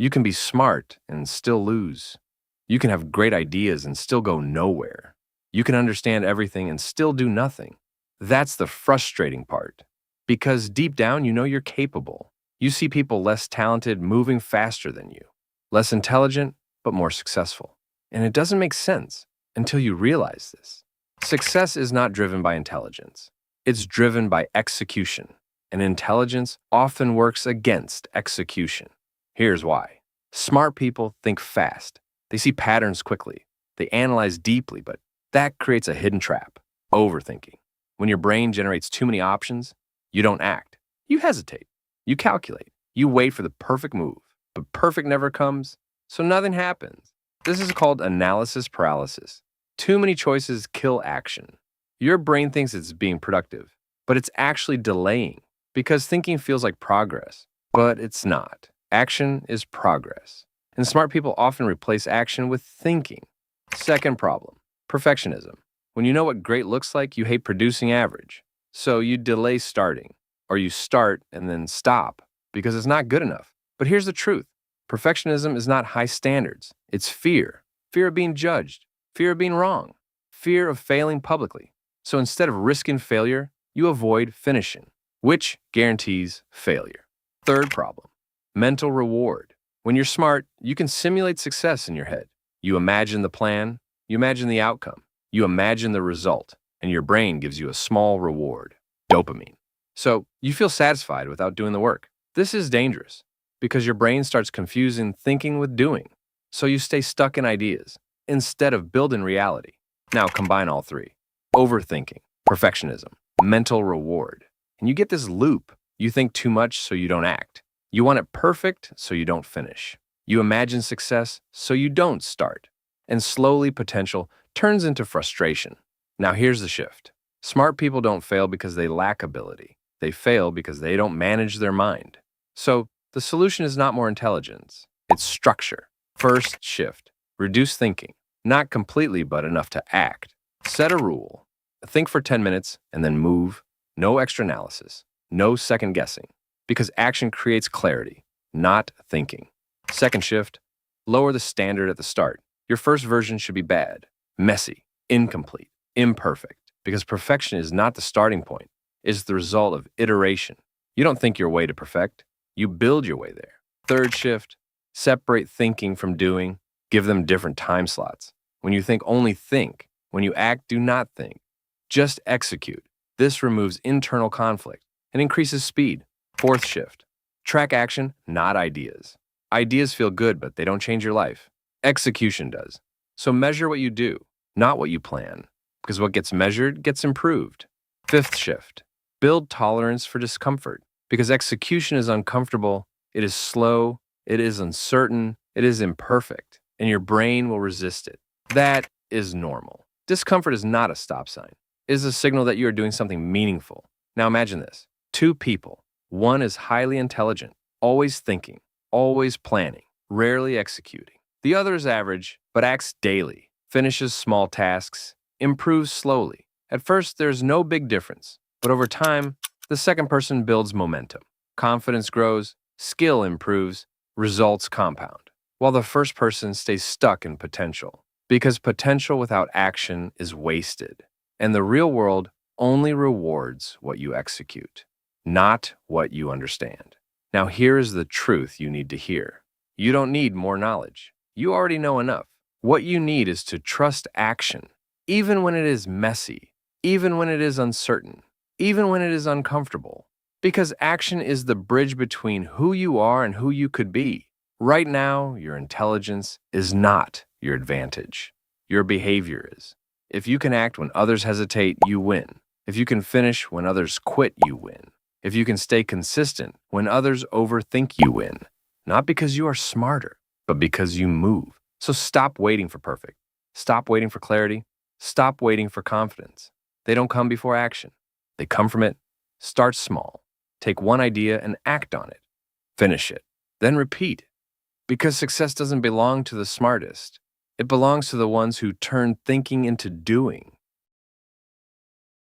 You can be smart and still lose. You can have great ideas and still go nowhere. You can understand everything and still do nothing. That's the frustrating part. Because deep down, you know you're capable. You see people less talented moving faster than you, less intelligent, but more successful. And it doesn't make sense until you realize this. Success is not driven by intelligence. It's driven by execution. And intelligence often works against execution. Here's why. Smart people think fast. They see patterns quickly. They analyze deeply, but that creates a hidden trap, overthinking. When your brain generates too many options, you don't act. You hesitate. You calculate. You wait for the perfect move, but perfect never comes, so nothing happens. This is called analysis paralysis. Too many choices kill action. Your brain thinks it's being productive, but it's actually delaying because thinking feels like progress, but it's not. Action is progress. And smart people often replace action with thinking. Second problem, perfectionism. When you know what great looks like, you hate producing average. So you delay starting, or you start and then stop because it's not good enough. But here's the truth. Perfectionism is not high standards. It's fear. Fear of being judged. Fear of being wrong. Fear of failing publicly. So instead of risking failure, you avoid finishing, which guarantees failure. Third problem, mental reward. When you're smart, you can simulate success in your head. You imagine the plan, you imagine the outcome, you imagine the result, and your brain gives you a small reward, dopamine. So you feel satisfied without doing the work. This is dangerous because your brain starts confusing thinking with doing. So you stay stuck in ideas instead of building reality. Now combine all three. Overthinking, perfectionism, mental reward. And you get this loop. You think too much so you don't act. You want it perfect so you don't finish. You imagine success so you don't start. And slowly potential turns into frustration. Now here's the shift. Smart people don't fail because they lack ability. They fail because they don't manage their mind. So the solution is not more intelligence. It's structure. First shift. Reduce thinking. Not completely, but enough to act. Set a rule. Think for 10 minutes and then move. No extra analysis. No second guessing. Because action creates clarity, not thinking. Second shift. Lower the standard at the start. Your first version should be bad, messy, incomplete, imperfect. Because perfection is not the starting point. It's the result of iteration. You don't think your way to perfect. You build your way there. Third shift. Separate thinking from doing. Give them different time slots. When you think, only think. When you act, do not think. Just execute. This removes internal conflict and increases speed. Fourth shift. Track action, not ideas. Ideas feel good, but they don't change your life. Execution does. So measure what you do, not what you plan. Because what gets measured gets improved. Fifth shift. Build tolerance for discomfort. Because execution is uncomfortable, it is slow, it is uncertain, it is imperfect, and your brain will resist it. That is normal. Discomfort is not a stop sign. It is a signal that you are doing something meaningful. Now imagine this. Two people. One is highly intelligent, always thinking, always planning, rarely executing. The other is average, but acts daily, finishes small tasks, improves slowly. At first, there's no big difference, but over time, the second person builds momentum. Confidence grows, skill improves, results compound, while the first person stays stuck in potential. Because potential without action is wasted, and the real world only rewards what you execute, not what you understand. Now here is the truth you need to hear. You don't need more knowledge. You already know enough. What you need is to trust action, even when it is messy, even when it is uncertain, even when it is uncomfortable. Because action is the bridge between who you are and who you could be. Right now, your intelligence is not your advantage. Your behavior is. If you can act when others hesitate, you win. If you can finish when others quit, you win. If you can stay consistent when others overthink, you win. Not because you are smarter, but because you move. So stop waiting for perfect. Stop waiting for clarity. Stop waiting for confidence. They don't come before action. They come from it. Start small. Take one idea and act on it. Finish it. Then repeat. Because success doesn't belong to the smartest. It belongs to the ones who turn thinking into doing.